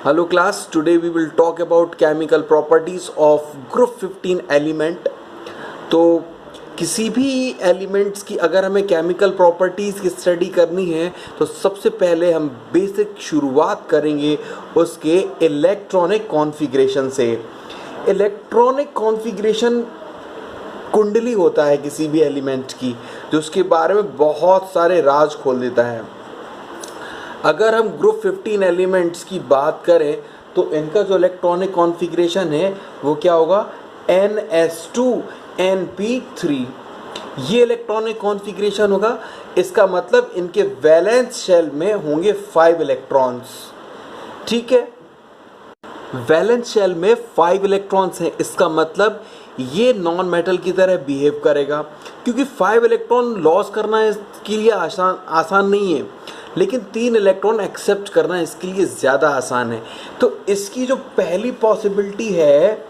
Hello class, today we will talk about chemical properties of group 15 element. तो किसी भी elements की अगर हमें केमिकल प्रॉपर्टीज़ की स्टडी करनी है तो सबसे पहले हम बेसिक शुरुआत करेंगे उसके इलेक्ट्रॉनिक कॉन्फ़िगरेशन से। इलेक्ट्रॉनिक कॉन्फ़िगरेशन कुंडली होता है किसी भी एलिमेंट की, जो उसके बारे में बहुत सारे राज खोल देता है। अगर हम ग्रुप 15 एलिमेंट्स की बात करें तो इनका जो इलेक्ट्रॉनिक कॉन्फ़िगरेशन है वो क्या होगा, NS2Np3। ये इलेक्ट्रॉनिक कॉन्फ़िगरेशन होगा। इसका मतलब इनके वैलेंस शेल में होंगे 5 इलेक्ट्रॉन्स। ठीक है, वैलेंस शेल में 5 इलेक्ट्रॉन्स हैं। इसका मतलब ये नॉन मेटल की तरह बिहेव करेगा, क्योंकि 5 इलेक्ट्रॉन लॉस करना इसके लिए आसान नहीं है, लेकिन 3 इलेक्ट्रॉन एक्सेप्ट करना इसके लिए ज़्यादा आसान है। तो इसकी जो पहली पॉसिबिलिटी है,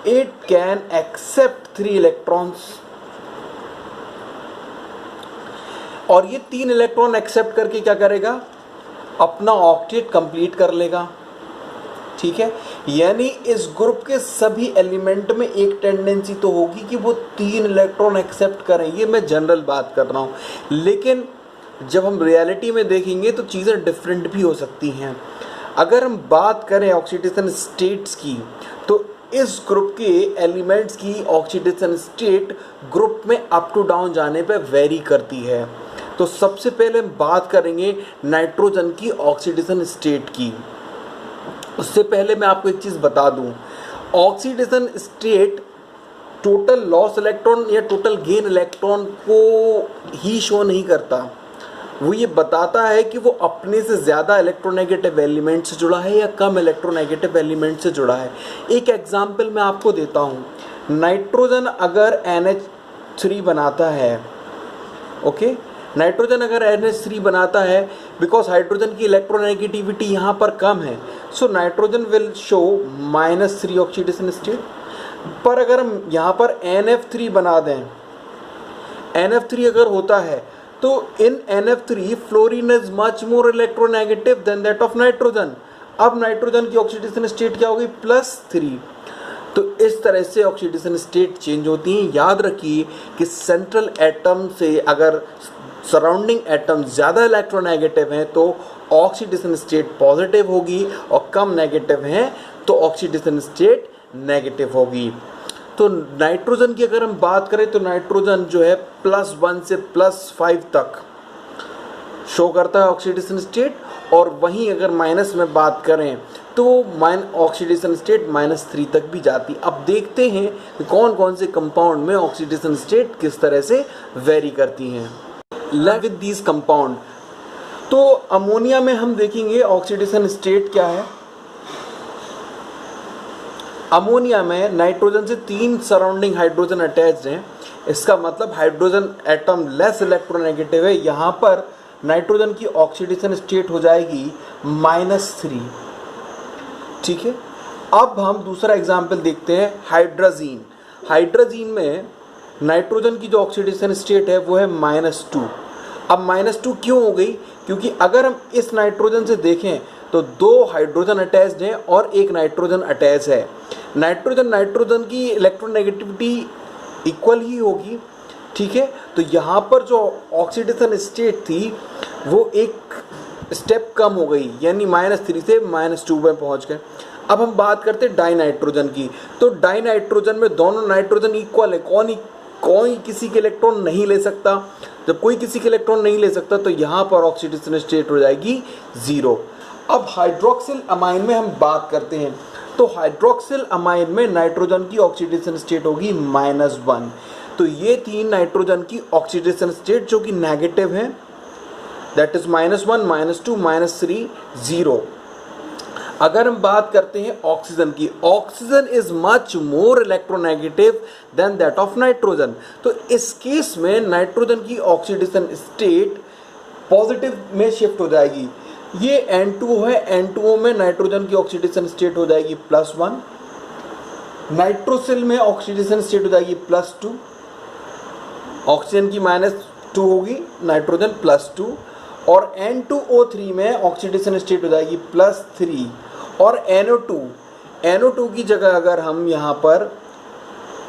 इट कैन एक्सेप्ट 3 इलेक्ट्रॉन्स, और ये 3 इलेक्ट्रॉन एक्सेप्ट करके क्या करेगा, अपना ऑक्टेट कंप्लीट कर लेगा। ठीक है, यानी इस ग्रुप के सभी एलिमेंट में एक टेंडेंसी तो होगी कि वो 3 इलेक्ट्रॉन एक्सेप्ट करें। ये मैं जनरल बात कर रहा हूँ, लेकिन जब हम रियलिटी में देखेंगे तो चीज़ें डिफरेंट भी हो सकती हैं। अगर हम बात करें ऑक्सीडेशन स्टेट्स की, तो इस ग्रुप के एलिमेंट्स की ऑक्सीडेशन स्टेट ग्रुप में अप टू डाउन जाने पर वेरी करती है। तो सबसे पहले हम बात करेंगे नाइट्रोजन की ऑक्सीडेशन स्टेट की। उससे पहले मैं आपको एक चीज़ बता दूं, oxidation state total loss electron या टोटल गेन इलेक्ट्रॉन को ही शो नहीं करता। वो ये बताता है कि वो अपने से ज़्यादा इलेक्ट्रोनेगेटिव एलिमेंट से जुड़ा है या कम इलेक्ट्रोनेगेटिव एलिमेंट से जुड़ा है। एक एग्जांपल मैं आपको देता हूँ। नाइट्रोजन अगर NH3 बनाता है, ओके, नाइट्रोजन अगर NH3 बनाता है, बिकॉज हाइड्रोजन की इलेक्ट्रोनेगेटिविटी यहाँ पर कम है, so nitrogen will show -3 oxidation state. पर अगर हम यहाँ पर NF3 बना दें, NF3 अगर होता है तो इन NF3 fluorine is much more electronegative than that of nitrogen. अब नाइट्रोजन की ऑक्सीडेशन स्टेट क्या होगी, +3। तो इस तरह से ऑक्सीडेशन स्टेट चेंज होती हैं। याद रखिए कि सेंट्रल एटम से अगर सराउंडिंग एटम ज़्यादा इलेक्ट्रोनेगेटिव हैं तो ऑक्सीडेशन स्टेट पॉजिटिव होगी, और कम नेगेटिव हैं तो ऑक्सीडेशन स्टेट नेगेटिव होगी। तो नाइट्रोजन की अगर हम बात करें तो नाइट्रोजन जो है +1 से +5 तक शो करता है ऑक्सीडेशन स्टेट, और वहीं अगर माइनस में बात करें तो ऑक्सीडेशन स्टेट -3 तक भी जाती। अब देखते हैं कि कौन कौन से कंपाउंड में ऑक्सीडेशन स्टेट किस तरह से वेरी करती हैं। विद दीज कंपाउंड, तो अमोनिया में हम देखेंगे ऑक्सीडेशन स्टेट क्या है। अमोनिया में नाइट्रोजन से 3 सराउंडिंग हाइड्रोजन अटैच्ड हैं। इसका मतलब हाइड्रोजन एटम लेस इलेक्ट्रोनेगेटिव है। यहाँ पर नाइट्रोजन की ऑक्सीडेशन स्टेट हो जाएगी -3। ठीक है, अब हम दूसरा एग्जाम्पल देखते हैं, हाइड्राजीन। हाइड्राजीन में नाइट्रोजन की जो ऑक्सीडेशन स्टेट है वो है -2। अब -2 क्यों हो गई, क्योंकि अगर हम इस नाइट्रोजन से देखें तो 2 हाइड्रोजन अटैच्ड हैं और एक नाइट्रोजन अटैच है। नाइट्रोजन की इलेक्ट्रोनेगेटिविटी इक्वल ही होगी। ठीक है, तो यहाँ पर जो ऑक्सीडेशन स्टेट थी वो एक स्टेप कम हो गई, यानी -3 से -2 में पहुँच गए। अब हम बात करते हैं डाइनाइट्रोजन की। तो डाइनाइट्रोजन में दोनों नाइट्रोजन इक्वल है, कोई किसी के इलेक्ट्रॉन नहीं ले सकता। जब कोई किसी के इलेक्ट्रॉन नहीं ले सकता तो यहाँ पर ऑक्सीडेशन स्टेट हो जाएगी 0। अब हाइड्रोक्सिल अमाइन में हम बात करते हैं, तो हाइड्रोक्सिल अमाइन में नाइट्रोजन की ऑक्सीडेशन स्टेट होगी -1। तो ये 3 नाइट्रोजन की ऑक्सीडेशन स्टेट जो कि नेगेटिव है, दैट इज -1, -2, -3, 0। अगर हम बात करते हैं ऑक्सीजन की, oxygen is much more electronegative than that of nitrogen. तो इस केस में नाइट्रोजन की ऑक्सीडेशन स्टेट पॉजिटिव में शिफ्ट हो जाएगी। ये N2O है, N2O में नाइट्रोजन की ऑक्सीडेशन स्टेट हो जाएगी +1। नाइट्रोसिल में ऑक्सीडेशन स्टेट हो जाएगी +2। ऑक्सीजन की -2 होगी, नाइट्रोजन +2, और N2O3 में ऑक्सीडेशन स्टेट हो जाएगी +3, और NO2 की जगह अगर हम यहाँ पर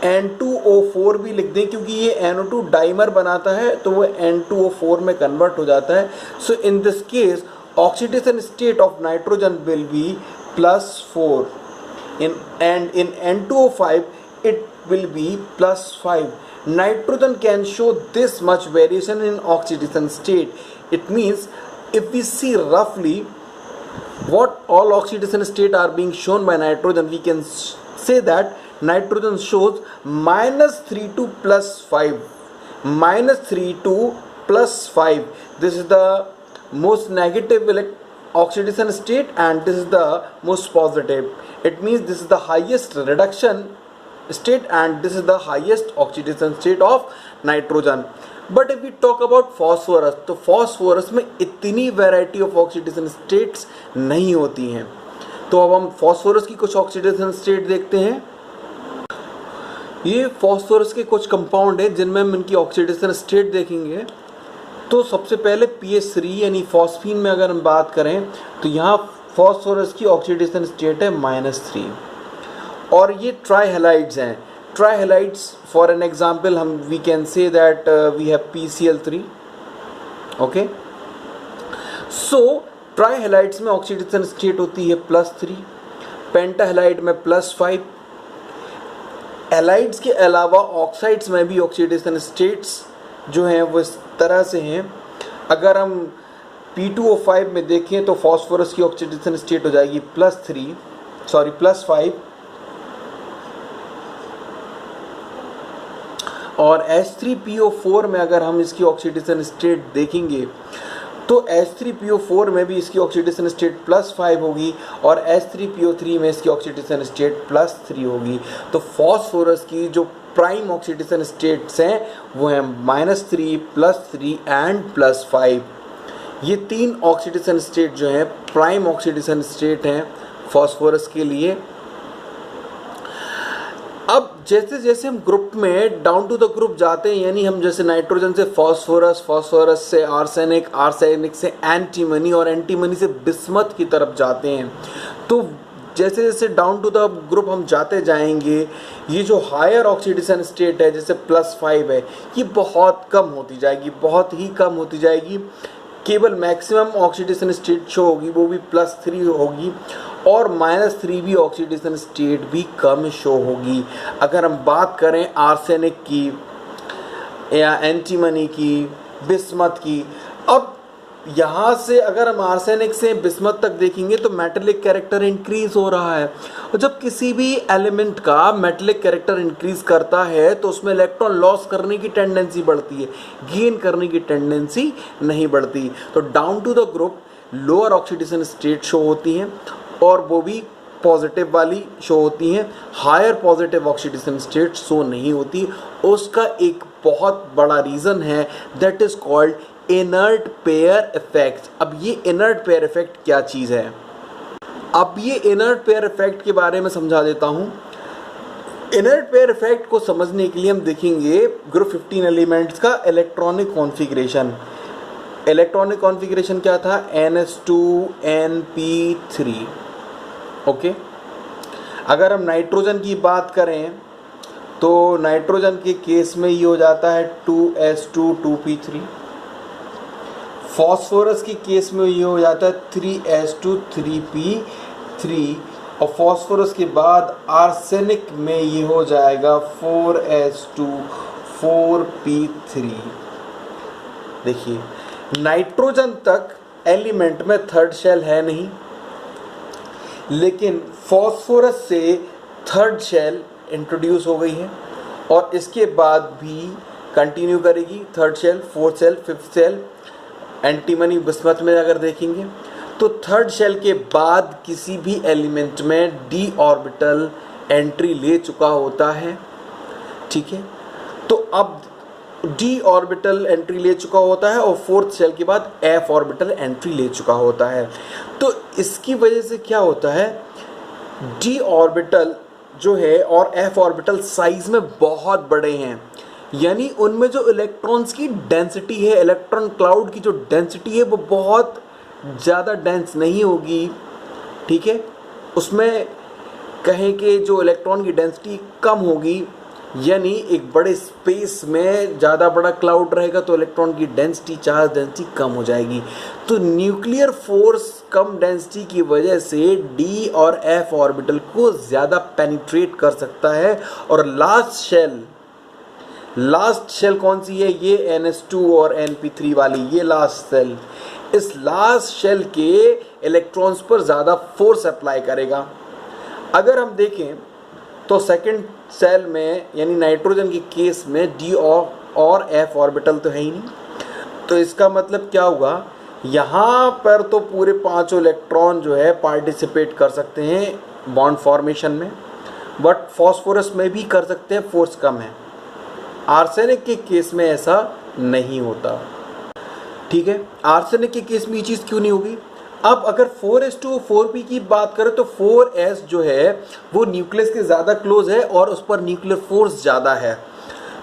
N2O4 भी लिख दें, क्योंकि ये NO2 डाइमर बनाता है तो वो N2O4 में कन्वर्ट हो जाता है. So in this case oxidation state of nitrogen will be +4 and in N2O5 it will be +5. Nitrogen can show this much variation in oxidation state. It means if we see roughly what all oxidation state are being shown by nitrogen, we can say that nitrogen shows -3 to +5. -3 to +5. This is the most negative oxidation state and this is the most positive. It means this is the highest reduction state and this is the highest oxidation state of nitrogen. But if we talk about phosphorus, तो phosphorus में इतनी variety of oxidation states नहीं होती हैं. तो अब हम phosphorus की कुछ oxidation state देखते हैं. ये phosphorus के कुछ कंपाउंड हैं जिनमें हम इनकी oxidation state देखेंगे. तो सबसे पहले PH3 यानी फॉस्फीन में अगर हम बात करें तो यहाँ फॉस्फोरस की ऑक्सीडेशन स्टेट है -3. और ये ट्राईहेलाइड्स हैं. ट्राईहेलाइड्स फॉर एन एग्जांपल हम we can say that we have PCl3. Okay, so trihalides में ऑक्सीडेशन स्टेट होती है +3, पेंटाहेलाइड में +5. एलाइड्स के अलावा ऑक्साइड्स में भी ऑक्सीडेशन स्टेट्स जो हैं वो इस तरह से हैं. अगर हम P2O5 में देखें तो फॉस्फोरस की ऑक्सीडेशन स्टेट हो जाएगी +5. और H3PO4 में अगर हम इसकी ऑक्सीडेशन स्टेट देखेंगे तो H3PO4 में भी इसकी ऑक्सीडेशन स्टेट +5 होगी और H3PO3 में इसकी ऑक्सीडेशन स्टेट +3 होगी. तो फॉस्फोरस की जो प्राइम ऑक्सीडेशन स्टेट्स हैं वो हैं -3, +3 एंड +5. ये तीन ऑक्सीडेशन स्टेट जो हैं प्राइम ऑक्सीडेशन स्टेट हैं फॉस्फोरस के लिए. अब जैसे जैसे हम ग्रुप में डाउन टू द ग्रुप जाते हैं, यानी हम जैसे नाइट्रोजन से फॉस्फोरस, फॉस्फोरस से आर्सेनिक, आर्सेनिक से एंटीमनी और एंटीमनी से बिस्मथ की तरफ जाते हैं, तो जैसे जैसे डाउन टू द ग्रुप हम जाते जाएंगे ये जो हायर ऑक्सीडेशन स्टेट है जैसे +5 है ये बहुत कम होती जाएगी, बहुत ही कम होती जाएगी. केवल मैक्सिमम ऑक्सीडेशन स्टेट शो होगी वो भी +3 होगी और -3 भी ऑक्सीडेशन स्टेट भी कम शो होगी. अगर हम बात करें आर्सेनिक की या एंटीमनी की, बिस्मथ की, अब यहाँ से अगर हम आर्सेनिक से बिस्मथ तक देखेंगे तो मेटेलिक कैरेक्टर इंक्रीज हो रहा है. और जब किसी भी एलिमेंट का मेटेलिक कैरेक्टर इंक्रीज करता है तो उसमें इलेक्ट्रॉन लॉस करने की टेंडेंसी बढ़ती है, गेन करने की टेंडेंसी नहीं बढ़ती. तो down to the group lower oxidation state show होती हैं और वो भी पॉजिटिव वाली शो होती हैं. Higher positive oxidation state show नहीं होती. उसका एक बहुत बड़ा रीज़न है that is called inert pair effect. अब ये इनर्ट पेयर इफेक्ट क्या चीज़ है? अब ये इनर्ट पेयर इफेक्ट के बारे में समझा देता हूँ. इनर्ट पेयर इफेक्ट को समझने के लिए हम देखेंगे ग्रुप 15 एलिमेंट्स का इलेक्ट्रॉनिक कॉन्फ़िगरेशन. इलेक्ट्रॉनिक कॉन्फ़िगरेशन क्या था? NH2NP3. ओके, अगर हम नाइट्रोजन की बात करें तो नाइट्रोजन के केस में ये हो जाता है 2s2 2p3. फॉस्फोरस की केस में ये हो जाता है 3s2 3p3 और फॉस्फोरस के बाद आर्सेनिक में ये हो जाएगा 4s2 4p3. देखिए नाइट्रोजन तक एलिमेंट में थर्ड शेल है नहीं, लेकिन फॉस्फोरस से थर्ड शेल इंट्रोड्यूस हो गई है और इसके बाद भी कंटिन्यू करेगी third shell, fourth shell, fifth shell. Antimony bismuth में अगर देखेंगे तो थर्ड शेल के बाद किसी भी एलिमेंट में d ऑर्बिटल एंट्री ले चुका होता है. ठीक है, तो अब d ऑर्बिटल एंट्री ले चुका होता है और फोर्थ शेल के बाद f ऑर्बिटल एंट्री ले चुका होता है. तो इसकी वजह से क्या होता है, d ऑर्बिटल जो है और f ऑर्बिटल साइज में बहुत बड़े हैं, यानी उनमें जो इलेक्ट्रॉन्स की डेंसिटी है, इलेक्ट्रॉन क्लाउड की जो डेंसिटी है वो बहुत ज़्यादा डेंस नहीं होगी. ठीक है, उसमें कहें कि जो इलेक्ट्रॉन की डेंसिटी कम होगी, यानी एक बड़े स्पेस में ज़्यादा बड़ा क्लाउड रहेगा तो इलेक्ट्रॉन की डेंसिटी, चार्ज डेंसिटी कम हो जाएगी। तो न्यूक्लियर फोर्स कम डेंसिटी की वजह से डी और एफ ऑर्बिटल को ज़्यादा पेनिट्रेट कर सकता है। और लास्ट शेल कौन सी है? ये NH2 और NP3 वाली, ये लास्ट शेल। इस लास्ट शेल के इलेक्ट्रॉन्स पर ज़्यादा फोर्स अप्लाई करेगा। अगर हम देखें तो सेकंड शेल में यानी नाइट्रोजन के केस में डी और एफ ऑर्बिटल तो है ही नहीं, तो इसका मतलब क्या हुआ, यहाँ पर तो पूरे पांचों इलेक्ट्रॉन जो है पार्टिसिपेट कर सकते हैं बॉन्ड फॉर्मेशन में, बट फॉस्फोरस में भी कर सकते हैं, फोर्स कम है। आर्सेनिक के केस में ऐसा नहीं होता। ठीक है, आर्सेनिक के केस में ये चीज़ क्यों नहीं होगी? अब अगर 4s2 4p की बात करें तो 4s जो है वो न्यूक्लियस के ज़्यादा क्लोज है और उस पर न्यूक्लियर फोर्स ज़्यादा है।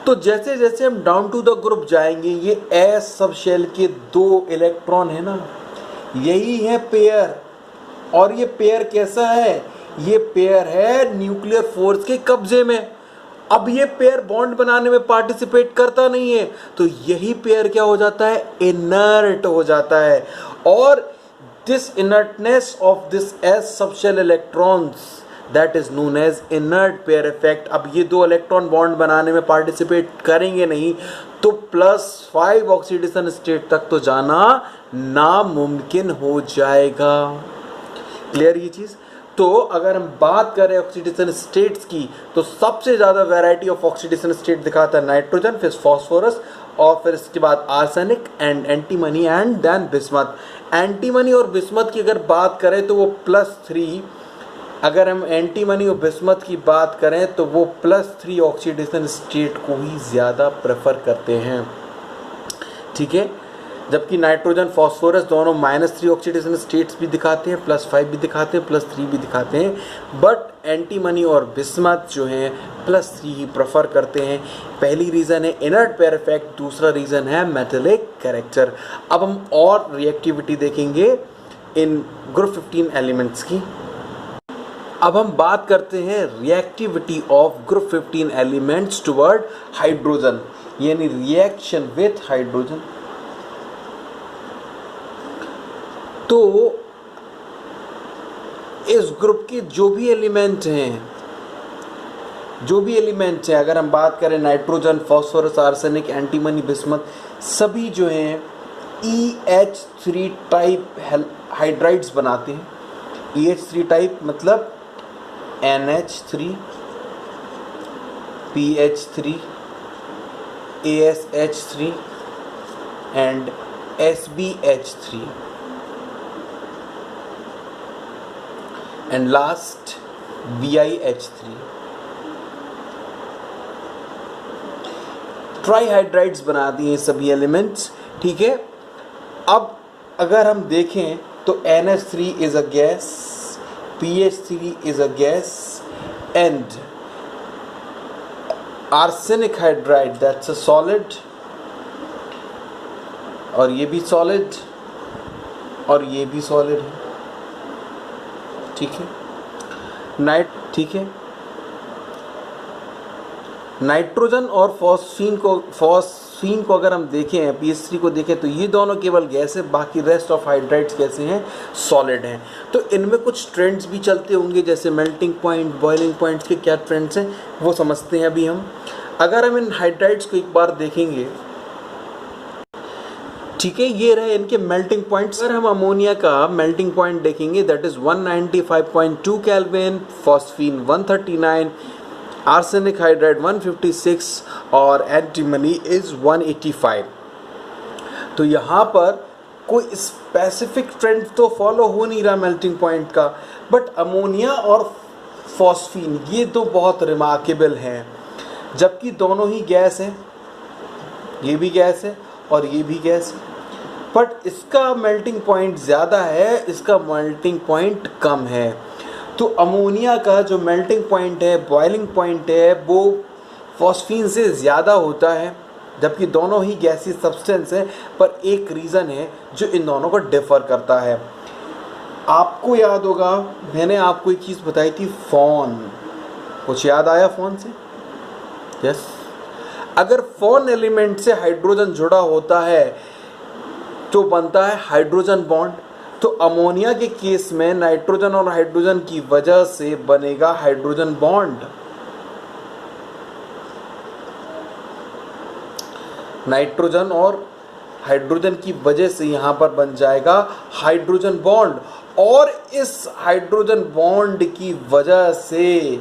तो जैसे जैसे हम डाउन टू द ग्रुप जाएंगे, ये s सब शेल के 2 इलेक्ट्रॉन है ना, यही है पेयर। और ये पेयर कैसा है? ये पेयर है न्यूक्लियर फोर्स के कब्जे में। अब ये पेयर बॉन्ड बनाने में पार्टिसिपेट करता नहीं है, तो यही पेयर क्या हो जाता है? इनर्ट हो जाता है। और this inertness of this s subshell electrons that is known as inert pair effect. अब ये 2 इलेक्ट्रॉन बॉन्ड बनाने में पार्टिसिपेट करेंगे नहीं, तो +5 ऑक्सीडेशन स्टेट तक तो जाना नामुमकिन हो जाएगा। क्लियर ये चीज़? तो अगर हम बात करें ऑक्सीडेशन स्टेट्स की, तो सबसे ज़्यादा वैरायटी ऑफ ऑक्सीडेशन स्टेट दिखाता है नाइट्रोजन, फिर फॉस्फोरस, और फिर इसके बाद arsenic and antimony and then bismuth. Antimony और बिस्मथ की अगर बात करें तो वो +3, अगर हम एंटीमनी और बिस्मथ की बात करें तो वो +3 ऑक्सीडेशन स्टेट को ही ज़्यादा प्रेफर करते हैं। ठीक है, जबकि नाइट्रोजन फॉस्फोरस दोनों -3 ऑक्सीडेशन स्टेट्स भी दिखाते हैं, +5 भी दिखाते हैं, +3 भी दिखाते हैं, बट एंटीमनी और बिस्मथ जो हैं +3 ही प्रेफर करते हैं। पहली रीज़न है इनर्ट पेयर इफेक्ट, दूसरा रीज़न है मेटेलिक कैरेक्टर। अब हम और रिएक्टिविटी देखेंगे इन ग्रुप 15 एलिमेंट्स की। अब हम बात करते हैं reactivity of group 15 elements toward hydrogen, यानी रिएक्शन विथ हाइड्रोजन। तो इस ग्रुप के जो भी एलिमेंट हैं, अगर हम बात करें nitrogen, phosphorus, arsenic, antimony, bismuth, सभी जो हैं EH3 टाइप हाइड्राइड्स बनाते हैं। EH3 टाइप मतलब NH3, PH3, ASH3 and SBH3 and last BiH3। ट्राईहाइड्राइड्स बना दिए सभी एलिमेंट्स। ठीक है, अब अगर हम देखें तो NH3 is a gas, PH3 is a gas, and arsenic hydride that's a solid, और ये भी सॉलिड और ये भी सॉलिड है। ठीक है, ठीक है, नाइट्रोजन और फॉस्फीन को अगर हम देखें, PH3 को देखें, तो ये दोनों केवल गैस है, बाकी रेस्ट ऑफ हाइड्राइड्स कैसे हैं? सॉलिड हैं। तो इनमें कुछ ट्रेंड्स भी चलते होंगे, जैसे मेल्टिंग पॉइंट, बॉइलिंग पॉइंट्स के क्या ट्रेंड्स हैं वो समझते हैं अभी हम। अगर हम इन हाइड्राइड्स को एक बार देखेंगे, ठीक है, ये रहे इनके मेल्टिंग पॉइंट्स। अगर हम अमोनिया का मेल्टिंग पॉइंट देखेंगे, that is 195.2 kelvin, phosphine 139, arsenic hydride 156 और एंटीमनी इज 185। तो यहाँ पर कोई स्पेसिफिक ट्रेंड तो फॉलो हो नहीं रहा मेल्टिंग पॉइंट का, बट अमोनिया और फॉस्फीन ये तो बहुत रिमार्केबल हैं, जबकि दोनों ही गैस हैं, ये भी गैस है और ये भी गैस है, बट इसका मेल्टिंग पॉइंट ज़्यादा है, इसका मेल्टिंग पॉइंट कम है। तो अमोनिया का जो मेल्टिंग पॉइंट है, बॉइलिंग पॉइंट है, वो फॉस्फीन से ज़्यादा होता है, जबकि दोनों ही गैसीय सब्सटेंस हैं, पर एक रीज़न है जो इन दोनों को डिफ़र करता है। आपको याद होगा मैंने आपको एक चीज़ बताई थी, फ़ोन। कुछ याद आया फ़ोन से? यस। अगर फ़ोन एलिमेंट से हाइड्रोजन जुड़ा होता है तो बनता है हाइड्रोजन बॉन्ड। तो अमोनिया के केस में नाइट्रोजन और हाइड्रोजन की वजह से बनेगा हाइड्रोजन बॉन्ड। नाइट्रोजन और हाइड्रोजन की वजह से यहां पर बन जाएगा हाइड्रोजन बॉन्ड, और इस हाइड्रोजन बॉन्ड की वजह से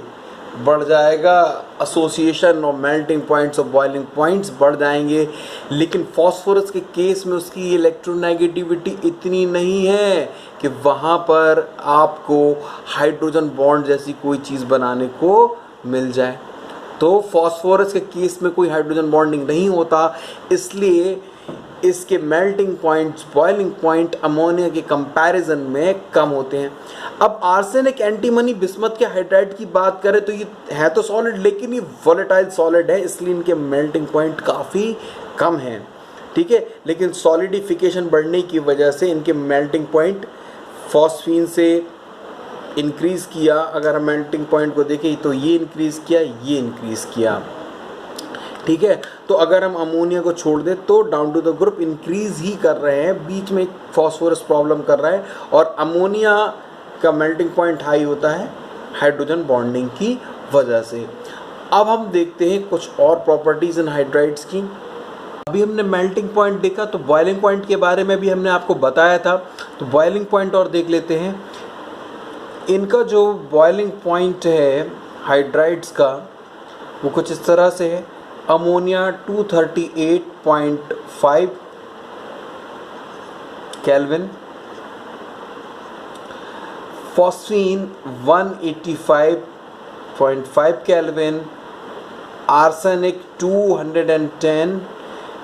बढ़ जाएगा एसोसिएशन और मेल्टिंग पॉइंट्स और बॉइलिंग पॉइंट्स बढ़ जाएंगे। लेकिन फॉस्फोरस के केस में उसकी इलेक्ट्रोनेगेटिविटी इतनी नहीं है कि वहाँ पर आपको हाइड्रोजन बॉन्ड जैसी कोई चीज़ बनाने को मिल जाए। तो फॉस्फोरस के केस में कोई हाइड्रोजन बॉन्डिंग नहीं होता, इसलिए इसके melting points, boiling point ammonia के कंपैरिजन में कम होते हैं। अब आर्सेनिक, एंटीमनी, बिस्मथ के हाइड्राइड की बात करें तो ये है तो सॉलिड, लेकिन ये वोलेटाइल सॉलिड है, इसलिए इनके मेल्टिंग पॉइंट काफ़ी कम हैं, ठीक है। लेकिन सॉलिडिफिकेशन बढ़ने की वजह से इनके मेल्टिंग पॉइंट फॉस्फीन से इंक्रीज़ किया। अगर हम मेल्टिंग पॉइंट को देखें तो ये इंक्रीज़ किया, ये इंक्रीज़ किया, ठीक है। तो अगर हम अमोनिया को छोड़ दें तो down to the group increase ही कर रहे हैं, बीच में फॉस्फोरस प्रॉब्लम कर रहा है, और अमोनिया का मेल्टिंग पॉइंट हाई होता है हाइड्रोजन बॉन्डिंग की वजह से। अब हम देखते हैं कुछ और प्रॉपर्टीज़ इन हाइड्राइड्स की। अभी हमने मेल्टिंग पॉइंट देखा, तो बॉइलिंग पॉइंट के बारे में भी हमने आपको बताया था, तो बॉइलिंग पॉइंट और देख लेते हैं। इनका जो बॉइलिंग पॉइंट है हाइड्राइड्स का वो कुछ इस तरह से है। Ammonia 238.5 kelvin, phosphine 185.5 kelvin, arsenic 210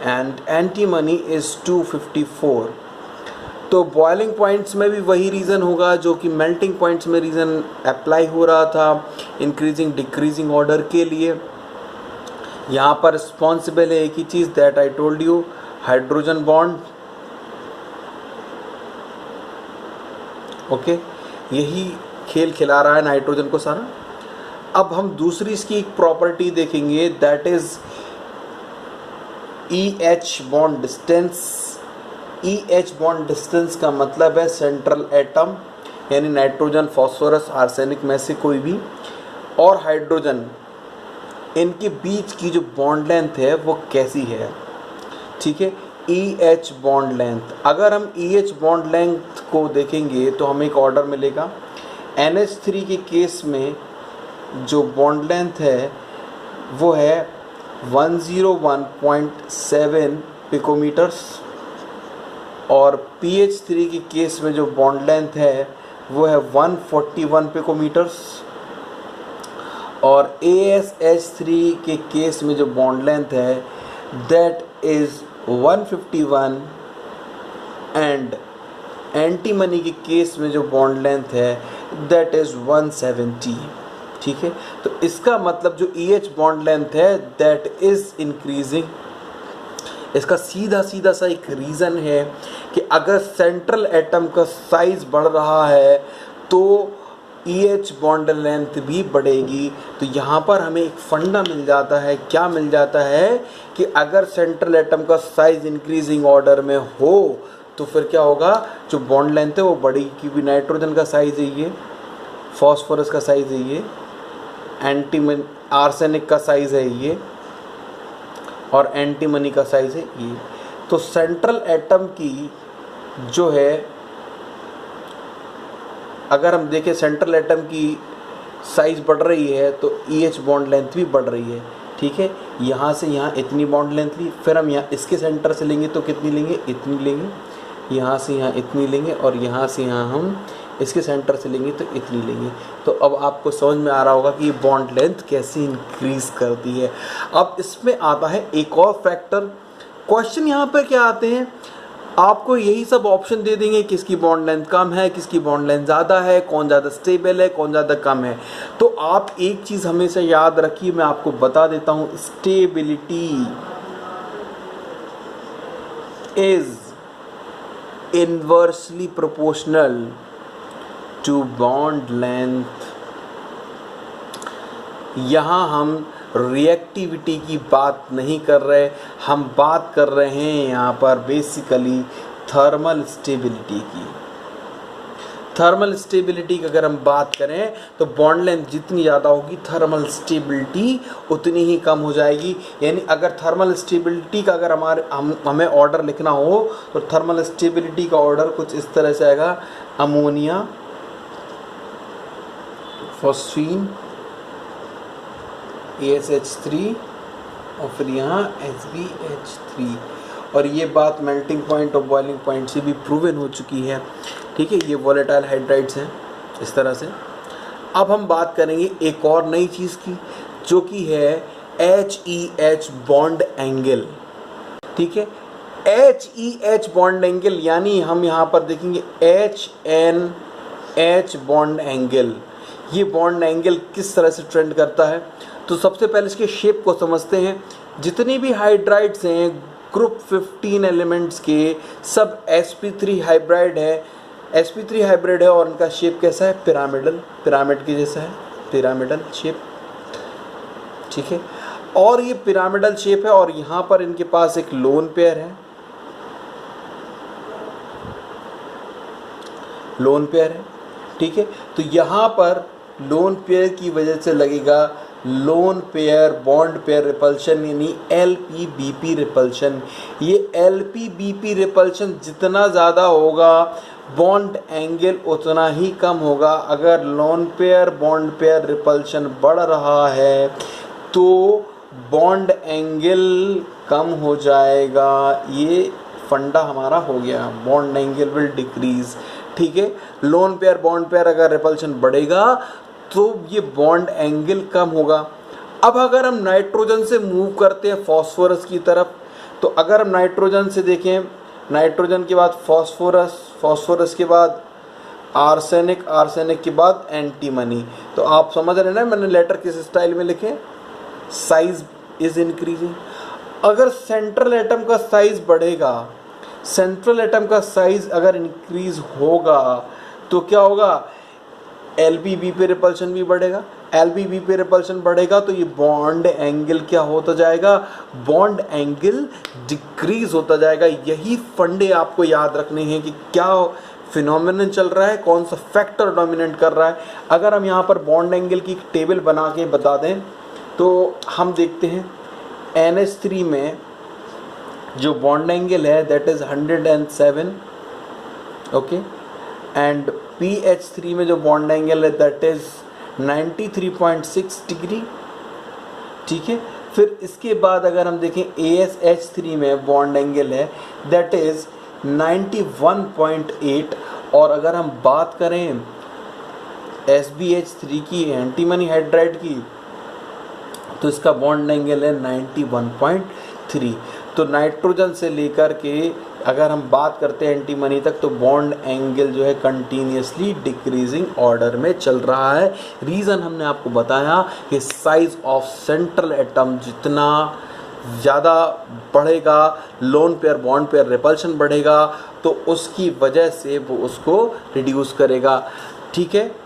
and antimony is 254। तो बॉइलिंग पॉइंट्स में भी वही रीज़न होगा जो कि मेल्टिंग पॉइंट्स में रीज़न अप्लाई हो रहा था, इंक्रीजिंग डिक्रीजिंग ऑर्डर के लिए। यहाँ पर रिस्पॉन्सिबल है एक ही चीज़, that I told you, hydrogen bond, okay. यही खेल खिला रहा है नाइट्रोजन को सारा। अब हम दूसरी इसकी एक प्रॉपर्टी देखेंगे, that is EH bond distance. EH bond distance का मतलब है सेंट्रल एटम, यानी नाइट्रोजन, फॉस्फोरस, आर्सेनिक में से कोई भी, और हाइड्रोजन, इनके बीच की जो बॉन्ड लेंथ है वो कैसी है, ठीक है। EH बॉन्ड लेंथ, अगर हम EH बॉन्ड लेंथ को देखेंगे तो हमें एक ऑर्डर मिलेगा। NH3 के केस में जो बॉन्ड लेंथ है वो है 101.7 पिकोमीटर्स, और PH3 के केस में जो बॉन्ड लेंथ है वो है 141 पिकोमीटर्स, और ASH3 के केस में जो बॉन्ड लेंथ है दैट इज़ 151, एंड एंटीमनी के केस में जो बॉन्ड लेंथ है दैट इज़ 170, ठीक है। तो इसका मतलब जो EH बॉन्ड लेंथ है दैट इज़ इंक्रीजिंग। इसका सीधा सीधा सा एक रीज़न है कि अगर सेंट्रल एटम का साइज़ बढ़ रहा है तो EH बॉन्ड लेंथ भी बढ़ेगी। तो यहाँ पर हमें एक फंडा मिल जाता है, क्या मिल जाता है कि अगर सेंट्रल एटम का साइज़ इंक्रीजिंग ऑर्डर में हो तो फिर क्या होगा, जो बॉन्ड लेंथ है वो बढ़ेगी, क्योंकि नाइट्रोजन का साइज़ है ये, फॉस्फोरस का साइज़ है ये, आर्सेनिक का साइज़ है ये, और एंटीमनी का साइज़ है ये। तो सेंट्रल एटम की जो है, अगर हम देखें सेंट्रल एटम की साइज़ बढ़ रही है तो EH बॉन्ड लेंथ भी बढ़ रही है, ठीक है। यहाँ से यहाँ इतनी बॉन्ड लेंथ ली, फिर हम यहाँ इसके सेंटर से लेंगे तो कितनी लेंगे, इतनी लेंगे, यहाँ से यहाँ इतनी लेंगे, और यहाँ से यहाँ हम इसके सेंटर से लेंगे तो इतनी लेंगे। तो अब आपको समझ में आ रहा होगा कि ये बॉन्ड लेंथ कैसे इंक्रीज़ करती है। अब इसमें आता है एक और फैक्टर। क्वेश्चन यहाँ पर क्या आते हैं, आपको यही सब ऑप्शन दे देंगे, किसकी बॉन्ड लेंथ कम है, किसकी बॉन्ड लेंथ ज़्यादा है, कौन ज़्यादा स्टेबल है, कौन ज़्यादा कम है। तो आप एक चीज़ हमेशा याद रखिए, मैं आपको बता देता हूँ, stability is inversely proportional to bond length, यहाँ हम रिएक्टिविटी की बात नहीं कर रहे, हम बात कर रहे हैं यहाँ पर बेसिकली थर्मल स्टेबिलिटी की। थर्मल स्टेबिलिटी की अगर हम बात करें तो बॉन्ड लेंथ जितनी ज़्यादा होगी थर्मल स्टेबिलिटी उतनी ही कम हो जाएगी। यानी अगर थर्मल स्टेबिलिटी का अगर हमें ऑर्डर लिखना हो तो थर्मल स्टेबिलिटी का ऑर्डर कुछ इस तरह से आएगा, अमोनिया, फॉस्फीन, ASH3 और फिर यहाँ SbH3। और ये बात मेल्टिंग पॉइंट और बॉइलिंग पॉइंट से भी प्रूवन हो चुकी है। ठीक है, ये वॉलेटाइल हाइड्राइड्स हैं इस तरह से। अब हम बात करेंगे एक और नई चीज़ की जो कि है HEH बॉन्ड एंगल। ठीक है, HEH बॉन्ड एंगल यानी हम यहाँ पर देखेंगे HNH बॉन्ड एंगल। ये बॉन्ड एंगल किस तरह से ट्रेंड करता है, तो सबसे पहले इसके शेप को समझते हैं। जितनी भी हाइड्राइड्स हैं ग्रुप 15 एलिमेंट्स के सब sp3 हाइब्रिड है, sp3 हाइब्रिड है और इनका शेप कैसा है, पिरामिडल, पिरामिड के जैसा है, पिरामिडल शेप। ठीक है, और ये पिरामिडल शेप है और यहाँ पर इनके पास एक लोन पेयर है, लोन पेयर है। ठीक है, तो यहाँ पर लोन पेयर की वजह से लगेगा lone pair bond pair repulsion यानी LPBP रिपल्शन। ये LPBP रिपल्शन जितना ज़्यादा होगा बॉन्ड एंगल उतना ही कम होगा। अगर lone pair bond pair repulsion बढ़ रहा है तो बॉन्ड एंगल कम हो जाएगा। ये फंडा हमारा हो गया, बॉन्ड एंगल विल डिक्रीज। ठीक है, लोन पेयर बॉन्ड पेयर अगर रिपल्शन बढ़ेगा तो ये बॉन्ड एंगल कम होगा। अब अगर हम नाइट्रोजन से मूव करते हैं फॉस्फोरस की तरफ, तो अगर हम नाइट्रोजन से देखें, नाइट्रोजन के बाद फॉस्फोरस, फॉस्फोरस के बाद आर्सेनिक, आर्सेनिक के बाद एंटीमनी। तो आप समझ रहे हैं ना मैंने लेटर किस स्टाइल में लिखे, साइज इज इंक्रीजिंग। अगर सेंट्रल एटम का साइज बढ़ेगा, सेंट्रल एटम का साइज अगर इंक्रीज होगा तो क्या होगा, LPBP रिपल्शन भी बढ़ेगा। LPBP रिपल्शन बढ़ेगा तो ये बॉन्ड एंगल क्या होता जाएगा, बॉन्ड एंगल डिक्रीज होता जाएगा। यही फंडे आपको याद रखने हैं कि क्या फिनोमेनन चल रहा है, कौन सा फैक्टर डोमिनेट कर रहा है। अगर हम यहाँ पर बॉन्ड एंगल की टेबल बना के बता दें तो हम देखते हैं NH3 में जो बॉन्ड एंगल है that is 107, okay, and PH3 में जो बॉन्ड एंगल है दैट इज़ 93.6 डिग्री। ठीक है, फिर इसके बाद अगर हम देखें ASH3 में बॉन्ड एंगल है दैट इज़ 91.8। और अगर हम बात करें SbH3 की, एंटीमनी हाइड्राइड की, तो इसका बॉन्ड एंगल है 91.3। तो नाइट्रोजन से लेकर के अगर हम बात करते हैं एंटीमनी तक तो बॉन्ड एंगल जो है कंटिन्यूसली डिक्रीजिंग ऑर्डर में चल रहा है। रीज़न हमने आपको बताया कि साइज ऑफ सेंट्रल एटम जितना ज़्यादा बढ़ेगा, lone pair bond pair repulsion बढ़ेगा तो उसकी वजह से वो उसको रिड्यूस करेगा। ठीक है,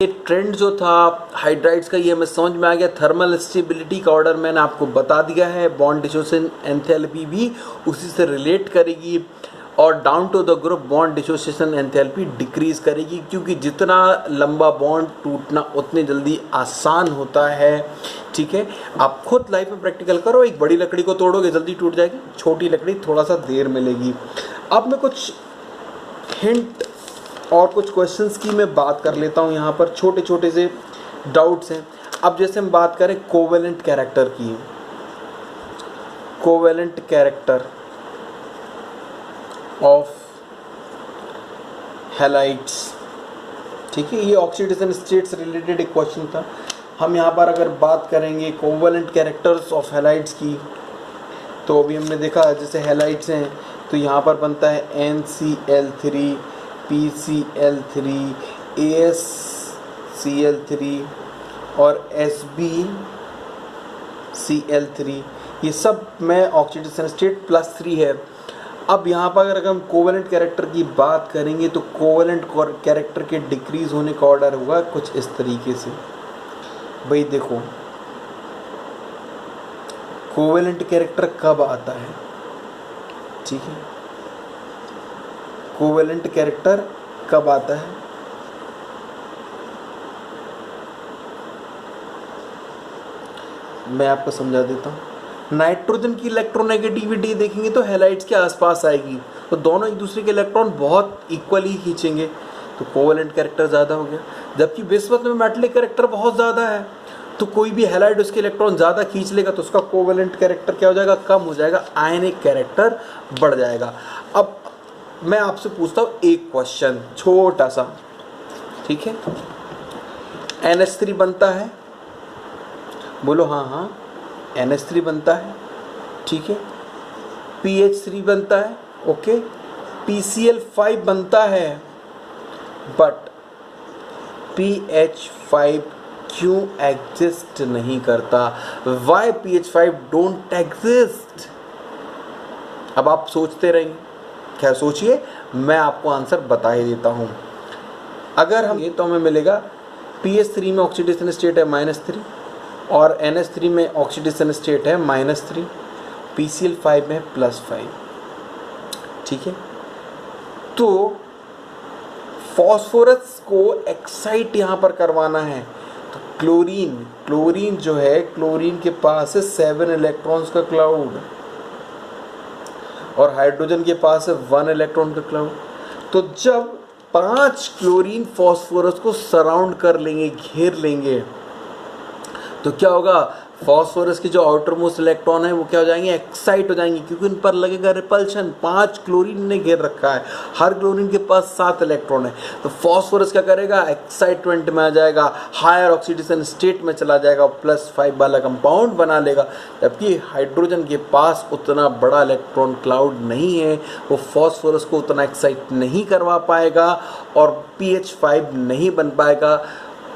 ये ट्रेंड जो था हाइड्राइड्स का ये हमें समझ में आ गया। थर्मल स्टेबिलिटी का ऑर्डर मैंने आपको बता दिया है, बॉन्ड डिसोसिएशन एंथैल्पी भी उसी से रिलेट करेगी और down to the group bond dissociation enthalpy decrease करेगी, क्योंकि जितना लंबा बॉन्ड टूटना उतनी जल्दी आसान होता है। ठीक है, आप खुद लाइफ में प्रैक्टिकल करो, एक बड़ी लकड़ी को तोड़ोगे जल्दी टूट जाएगी, छोटी लकड़ी थोड़ा सा देर मिलेगी। अब मैं कुछ हिंट और कुछ क्वेश्चंस की मैं बात कर लेता हूँ, यहाँ पर छोटे छोटे से डाउट्स हैं। अब जैसे हम बात करें कोवेलेंट कैरेक्टर की, कोवेलेंट कैरेक्टर ऑफ हैलाइड्स। ठीक है, ये ऑक्सीडेशन स्टेट से रिलेटेड एक क्वेश्चन था। हम यहाँ पर अगर बात करेंगे कोवेलेंट कैरेक्टर्स ऑफ हैलाइड्स की, तो अभी हमने देखा जैसे हैलाइड्स हैं तो यहाँ पर बनता है NCl3, PCl3, AsCl3 और SbCl3। ये सब में ऑक्सीडेशन स्टेट +3 है। अब यहाँ पर अगर हम कोवेलेंट कैरेक्टर की बात करेंगे तो कोवेलेंट कैरेक्टर के डिक्रीज होने का ऑर्डर हुआ कुछ इस तरीके से। भाई देखो कोवेलेंट कैरेक्टर कब आता है, ठीक है, कोवेलेंट कैरेक्टर कब आता है, मैं आपको समझा देता हूँ। नाइट्रोजन की इलेक्ट्रोनेगेटिविटी देखेंगे तो हैलाइड्स के आसपास आएगी, तो दोनों एक दूसरे के इलेक्ट्रॉन बहुत इक्वली खींचेंगे, तो कोवेलेंट कैरेक्टर ज़्यादा हो गया। जबकि विस्मत में मेटलिक कैरेक्टर बहुत ज़्यादा है, तो कोई भी हैलाइड उसके इलेक्ट्रॉन ज़्यादा खींच लेगा तो उसका कोवेलेंट कैरेक्टर क्या हो जाएगा, कम हो जाएगा, आयनिक कैरेक्टर बढ़ जाएगा। अब मैं आपसे पूछता हूँ एक क्वेश्चन छोटा सा, ठीक है, NH3 बनता है, बोलो हाँ हाँ, NH3 बनता है, ठीक है, PH3 बनता है, ओके, PCl5 बनता है, बट PH5 क्यों एग्जिस्ट नहीं करता, वाई PH5 डोंट एग्जिस्ट। अब आप सोचते रहेंगे, क्या सोचिए, मैं आपको आंसर बता ही देता हूं। अगर हम ये तो हमें मिलेगा PH3 में ऑक्सीडेशन स्टेट है -3 और NH3 में ऑक्सीडेशन स्टेट है -3, PCl5 में +5, ठीक है। तो फॉस्फोरस को एक्साइट यहाँ पर करवाना है, तो क्लोरीन जो है, क्लोरीन के पास है 7 इलेक्ट्रॉन्स का क्लाउड और हाइड्रोजन के पास है 1 इलेक्ट्रॉन का क्लाउड। तो जब 5 क्लोरीन फॉस्फोरस को सराउंड कर लेंगे, घेर लेंगे, तो क्या होगा, फॉस्फोरस के जो आउटर मोस्ट इलेक्ट्रॉन है वो क्या हो जाएंगे, एक्साइट हो जाएंगे, क्योंकि उन पर लगेगा रिपल्शन। 5 क्लोरीन ने घेर रखा है, हर क्लोरीन के पास 7 इलेक्ट्रॉन है, तो फॉस्फोरस क्या करेगा, एक्साइटमेंट में आ जाएगा, हायर ऑक्सीडेशन स्टेट में चला जाएगा, +5 वाला कंपाउंड बना लेगा। जबकि हाइड्रोजन के पास उतना बड़ा इलेक्ट्रॉन क्लाउड नहीं है, वो फॉस्फोरस को उतना एक्साइट नहीं करवा पाएगा और PH5 नहीं बन पाएगा।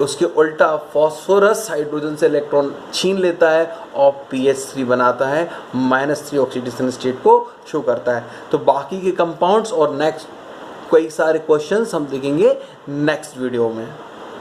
उसके उल्टा फॉस्फोरस हाइड्रोजन से इलेक्ट्रॉन छीन लेता है और PH3 बनाता है, -3 ऑक्सीडेशन स्टेट को शो करता है। तो बाकी के कंपाउंड्स और नेक्स्ट कई सारे क्वेश्चंस हम देखेंगे नेक्स्ट वीडियो में।